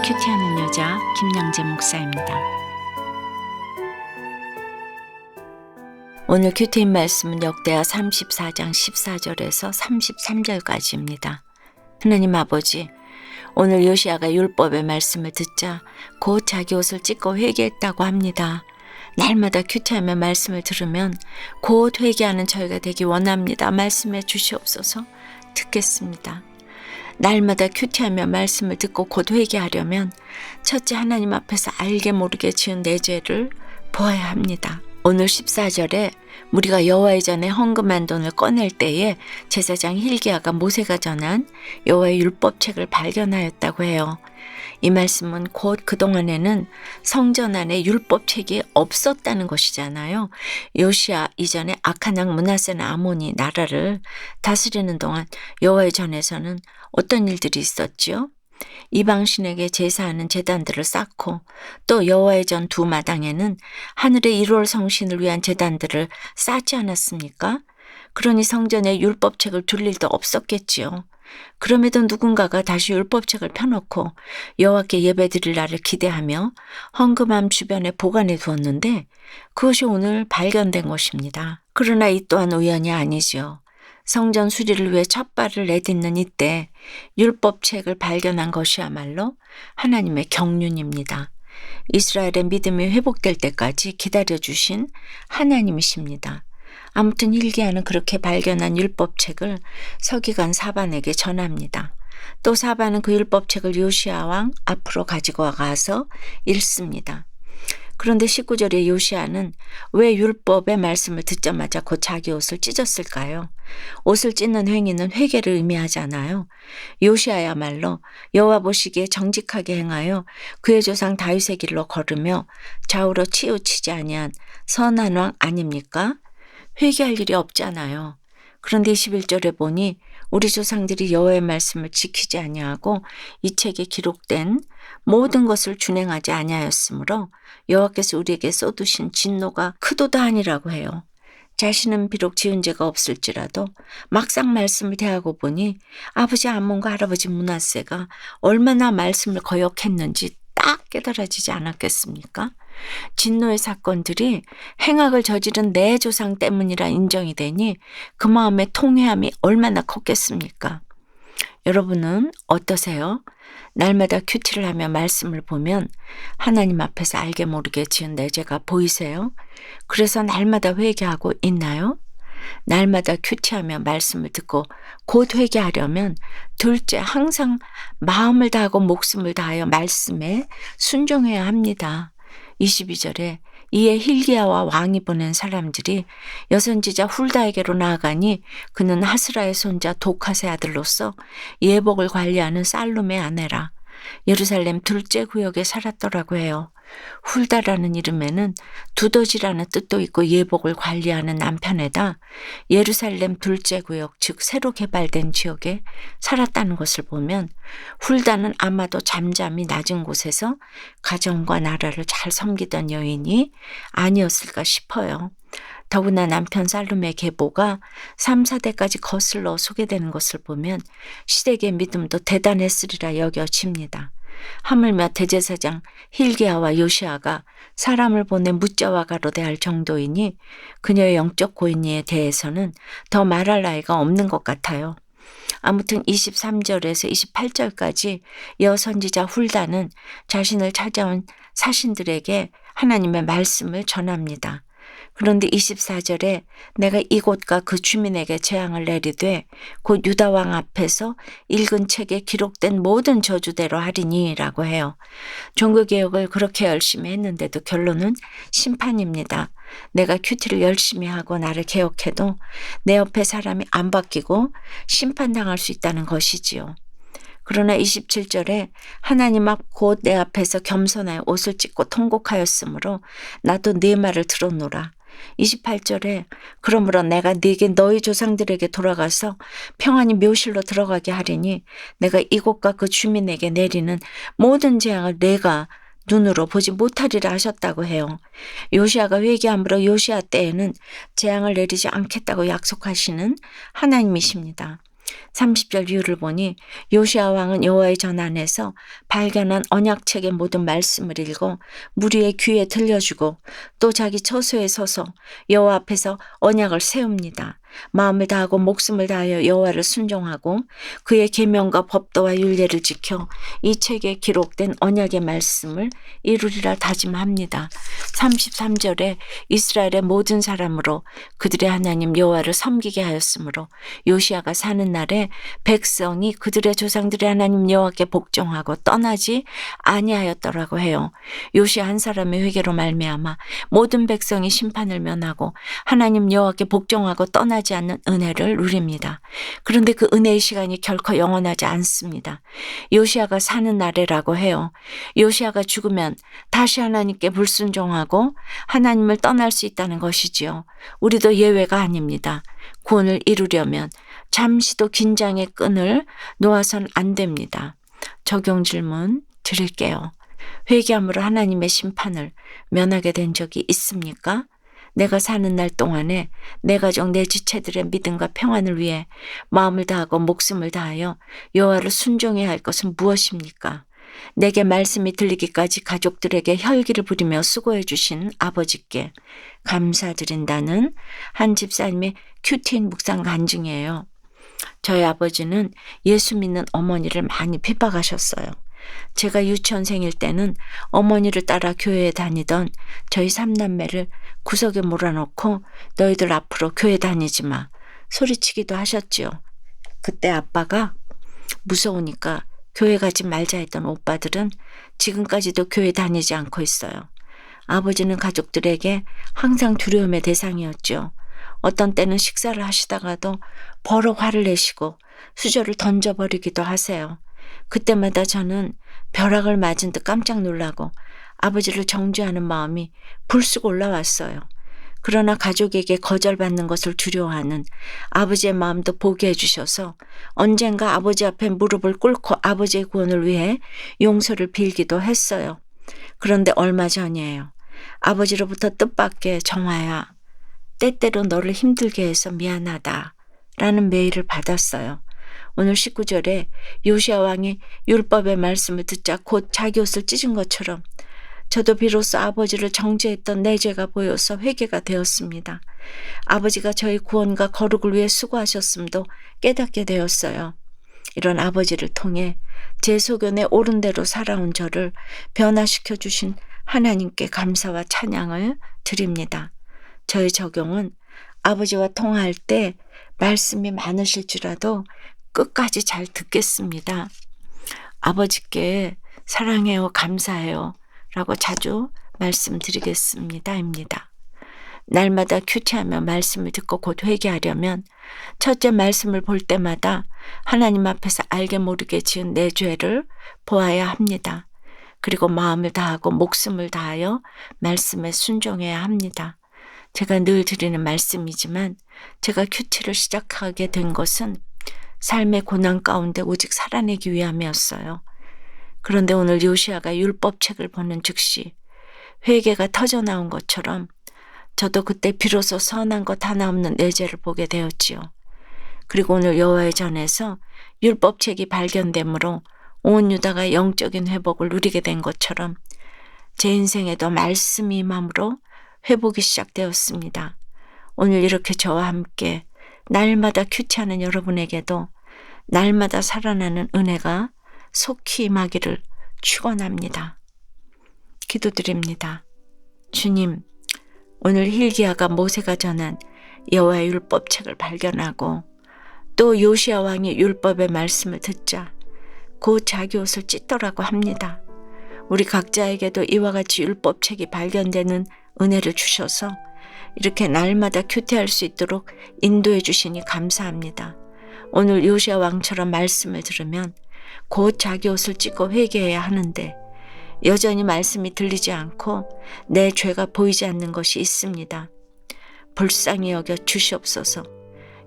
큐티하는 여자 김양재 목사입니다. 오늘 큐티인 말씀은 역대하 34장 14절에서 33절까지입니다. 하나님 아버지, 오늘 요시야가 율법의 말씀을 듣자 곧 자기 옷을 찢고 회개했다고 합니다. 날마다 큐티하며 말씀을 들으면 곧 회개하는 저희가 되기 원합니다. 말씀해 주시옵소서. 듣겠습니다. 날마다 큐티하며 말씀을 듣고 곧 회개하려면 첫째, 하나님 앞에서 알게 모르게 지은 내 죄를 보아야 합니다. 오늘 14절에 우리가 여호와의 전에 헌금한 돈을 꺼낼 때에 제사장 hil기야가 모세가 전한 여호와의 율법책을 발견하였다고 해요. 이 말씀은 곧 그동안에는 성전 안에 율법책이 없었다는 것이잖아요. 요시야 이전에 악한 왕 므낫세나 아몬이 나라를 다스리는 동안 여호와의 전에서는 어떤 일들이 있었지요? 이방신에게 제사하는 제단들을 쌓고 또 여호와의 전 두 마당에는 하늘의 1월 성신을 위한 제단들을 쌓지 않았습니까? 그러니 성전에 율법책을 둘 일도 없었겠지요. 그럼에도 누군가가 다시 율법책을 펴놓고 여호와께 예배드릴 날을 기대하며 헌금함 주변에 보관해 두었는데 그것이 오늘 발견된 것입니다. 그러나 이 또한 우연이 아니죠. 성전 수리를 위해 첫 발을 내딛는 이때 율법책을 발견한 것이야말로 하나님의 경륜입니다. 이스라엘의 믿음이 회복될 때까지 기다려주신 하나님이십니다. 아무튼 hil기야는 그렇게 발견한 율법책을 서기관 사반에게 전합니다. 또 사반은 그 율법책을 요시야 왕 앞으로 가지고 가서 읽습니다. 그런데 19절에 요시야는 왜 율법의 말씀을 듣자마자 곧 자기 옷을 찢었을까요? 옷을 찢는 행위는 회개를 의미하잖아요. 요시야야말로 여호와 보시기에 정직하게 행하여 그의 조상 다윗의 길로 걸으며 좌우로 치우치지 아니한 선한 왕 아닙니까? 회개할 일이 없잖아요. 그런데 21절에 보니 우리 조상들이 여호와의 말씀을 지키지 아니하고 이 책에 기록된 모든 것을 준행하지 아니하였으므로 여호와께서 우리에게 쏟으신 진노가 크도다 하니라고 해요. 자신은 비록 지은 죄가 없을지라도 막상 말씀을 대하고 보니 아버지 아몬과 할아버지 므낫세가 얼마나 말씀을 거역했는지 딱 깨달아지지 않았겠습니까? 진노의 사건들이 행악을 저지른 내 조상 때문이라 인정이 되니 그 마음의 통회함이 얼마나 컸겠습니까? 여러분은 어떠세요? 날마다 큐티를 하며 말씀을 보면 하나님 앞에서 알게 모르게 지은 내 죄가 보이세요? 그래서 날마다 회개하고 있나요? 날마다 큐티하며 말씀을 듣고 곧 회개하려면 둘째, 항상 마음을 다하고 목숨을 다하여 말씀에 순종해야 합니다. 22절에 이에 hil기야와 왕이 보낸 사람들이 여선지자 훌다에게로 나아가니 그는 하스라의 손자 도카스의 아들로서 예복을 관리하는 살룸의 아내라. 예루살렘 둘째 구역에 살았더라고 해요. 훌다라는 이름에는 두더지라는 뜻도 있고 예복을 관리하는 남편에다 예루살렘 둘째 구역, 즉 새로 개발된 지역에 살았다는 것을 보면 훌다는 아마도 잠잠히 낮은 곳에서 가정과 나라를 잘 섬기던 여인이 아니었을까 싶어요. 더구나 남편 살룸의 계보가 3, 4대까지 거슬러 소개되는 것을 보면 시댁의 믿음도 대단했으리라 여겨집니다. 하물며 대제사장 hil기야와 요시야가 사람을 보내 묻자와 가로 대할 정도이니 그녀의 영적 고인에 대해서는 더 말할 나위가 없는 것 같아요. 아무튼 23절에서 28절까지 여선지자 훌다는 자신을 찾아온 사신들에게 하나님의 말씀을 전합니다. 그런데 24절에 내가 이곳과 그 주민에게 재앙을 내리되 곧 유다 왕 앞에서 읽은 책에 기록된 모든 저주대로 하리니 라고 해요. 종교개혁을 그렇게 열심히 했는데도 결론은 심판입니다. 내가 큐티를 열심히 하고 나를 개혁해도 내 옆에 사람이 안 바뀌고 심판당할 수 있다는 것이지요. 그러나 27절에 하나님 앞 곧 내 앞에서 겸손하여 옷을 찢고 통곡하였으므로 나도 네 말을 들었노라. 28절에 그러므로 내가 네게 너희 조상들에게 돌아가서 평안히 묘실로 들어가게 하리니 내가 이곳과 그 주민에게 내리는 모든 재앙을 내가 눈으로 보지 못하리라 하셨다고 해요. 요시야가 회개함으로 요시야 때에는 재앙을 내리지 않겠다고 약속하시는 하나님이십니다. 30절 이유를 보니 요시야 왕은 여호와의 전 안에서 발견한 언약책의 모든 말씀을 읽어 무리의 귀에 들려주고 또 자기 처소에 서서 여호와 앞에서 언약을 세웁니다. 마음을 다하고 목숨을 다하여 여호와를 순종하고 그의 계명과 법도와 율례를 지켜 이 책에 기록된 언약의 말씀을 이루리라 다짐합니다. 33절에 이스라엘의 모든 사람으로 그들의 하나님 여호와를 섬기게 하였으므로 요시야가 사는 날에 백성이 그들의 조상들의 하나님 여호와께 복종하고 떠나지 아니하였더라고 해요. 요시야 한 사람의 회개로 말미암아 모든 백성이 심판을 면하고 하나님 여호와께 복종하고 떠나지 않는 은혜를 누립니다. 그런데 그 은혜의 시간이 결코 영원하지 않습니다. 요시야가 사는 날이라고 해요. 요시야가 죽으면 다시 하나님께 불순종하고 하나님을 떠날 수 있다는 것이지요. 우리도 예외가 아닙니다. 구원을 이루려면 잠시도 긴장의 끈을 놓아선 안 됩니다. 적용 질문 드릴게요. 회개함으로 하나님의 심판을 면하게 된 적이 있습니까? 내가 사는 날 동안에 내 가족, 내 지체들의 믿음과 평안을 위해 마음을 다하고 목숨을 다하여 여호와를 순종해야 할 것은 무엇입니까? 내게 말씀이 들리기까지 가족들에게 혈기를 부리며 수고해 주신 아버지께 감사드린다는 한 집사님의 큐티인 묵상 간증이에요. 저희 아버지는 예수 믿는 어머니를 많이 핍박하셨어요. 제가 유치원생일 때는 어머니를 따라 교회에 다니던 저희 삼남매를 구석에 몰아넣고 너희들 앞으로 교회 다니지 마 소리치기도 하셨지요. 그때 아빠가 무서우니까 교회 가지 말자 했던 오빠들은 지금까지도 교회 다니지 않고 있어요. 아버지는 가족들에게 항상 두려움의 대상이었죠. 어떤 때는 식사를 하시다가도 버럭 화를 내시고 수저를 던져버리기도 하세요. 그때마다 저는 벼락을 맞은 듯 깜짝 놀라고 아버지를 정죄하는 마음이 불쑥 올라왔어요. 그러나 가족에게 거절받는 것을 두려워하는 아버지의 마음도 보게 해주셔서 언젠가 아버지 앞에 무릎을 꿇고 아버지의 구원을 위해 용서를 빌기도 했어요. 그런데 얼마 전이에요. 아버지로부터 뜻밖의 정화야, 때때로 너를 힘들게 해서 미안하다 라는 메일을 받았어요. 오늘 19절에 요시야 왕이 율법의 말씀을 듣자 곧 자기 옷을 찢은 것처럼 저도 비로소 아버지를 정죄했던 내 죄가 보여서 회개가 되었습니다. 아버지가 저희 구원과 거룩을 위해 수고하셨음도 깨닫게 되었어요. 이런 아버지를 통해 제 소견에 옳은 대로 살아온 저를 변화시켜 주신 하나님께 감사와 찬양을 드립니다. 저의 적용은 아버지와 통화할 때 말씀이 많으실지라도 끝까지 잘 듣겠습니다. 아버지께 사랑해요, 감사해요 라고 자주 말씀드리겠습니다. 입니다. 날마다 큐티하며 말씀을 듣고 곧 회개하려면 첫째 말씀을 볼 때마다 하나님 앞에서 알게 모르게 지은 내 죄를 보아야 합니다. 그리고 마음을 다하고 목숨을 다하여 말씀에 순종해야 합니다. 제가 늘 드리는 말씀이지만 제가 큐티를 시작하게 된 것은 삶의 고난 가운데 오직 살아내기 위함이었어요. 그런데 오늘 요시야가 율법책을 보는 즉시 회개가 터져나온 것처럼 저도 그때 비로소 선한 것 하나 없는 내 죄를 보게 되었지요. 그리고 오늘 여호와의 전에서 율법책이 발견되므로 온 유다가 영적인 회복을 누리게 된 것처럼 제 인생에도 말씀이 임함으로 회복이 시작되었습니다. 오늘 이렇게 저와 함께 날마다 큐티하는 여러분에게도 날마다 살아나는 은혜가 속히 임하기를 축원합니다. 기도드립니다. 주님, 오늘 hil기야가 모세가 전한 여호와의 율법책을 발견하고 또 요시야 왕이 율법의 말씀을 듣자 곧 자기 옷을 찢더라고 합니다. 우리 각자에게도 이와 같이 율법책이 발견되는 은혜를 주셔서 이렇게 날마다 큐티할 수 있도록 인도해 주시니 감사합니다. 오늘 요시야 왕처럼 말씀을 들으면 곧 자기 옷을 찢고 회개해야 하는데 여전히 말씀이 들리지 않고 내 죄가 보이지 않는 것이 있습니다. 불쌍히 여겨 주시옵소서.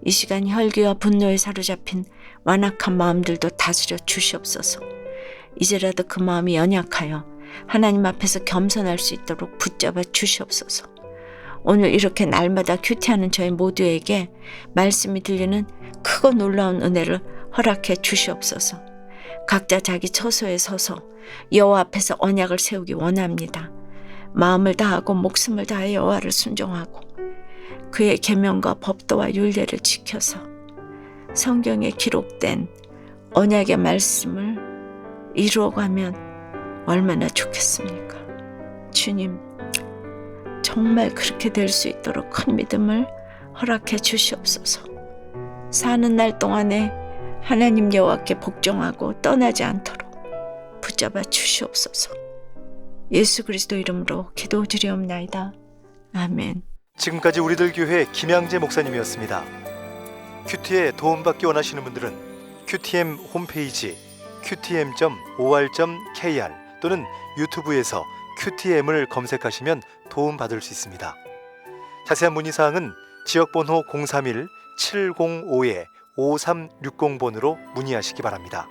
이 시간 혈기와 분노에 사로잡힌 완악한 마음들도 다스려 주시옵소서. 이제라도 그 마음이 연약하여 하나님 앞에서 겸손할 수 있도록 붙잡아 주시옵소서. 오늘 이렇게 날마다 큐티하는 저희 모두에게 말씀이 들리는 크고 놀라운 은혜를 허락해 주시옵소서. 각자 자기 처소에 서서 여호와 앞에서 언약을 세우기 원합니다. 마음을 다하고 목숨을 다해 여호와를 순종하고 그의 계명과 법도와 율례를 지켜서 성경에 기록된 언약의 말씀을 이루어가면 얼마나 좋겠습니까? 주님, 정말 그렇게 될 수 있도록 큰 믿음을 허락해 주시옵소서. 사는 날 동안에 하나님 여호와께 복종하고 떠나지 않도록 붙잡아 주시옵소서. 예수 그리스도 이름으로 기도드리옵나이다. 아멘. 지금까지 우리들 교회 김양재 목사님이었습니다. 큐티에 도움받기 원하시는 분들은 QTM 홈페이지 qtm.or.kr 또는 유튜브에서 QTM을 검색하시면 도움받을 수 있습니다. 자세한 문의사항은 지역번호 031-705-5360번으로 문의하시기 바랍니다.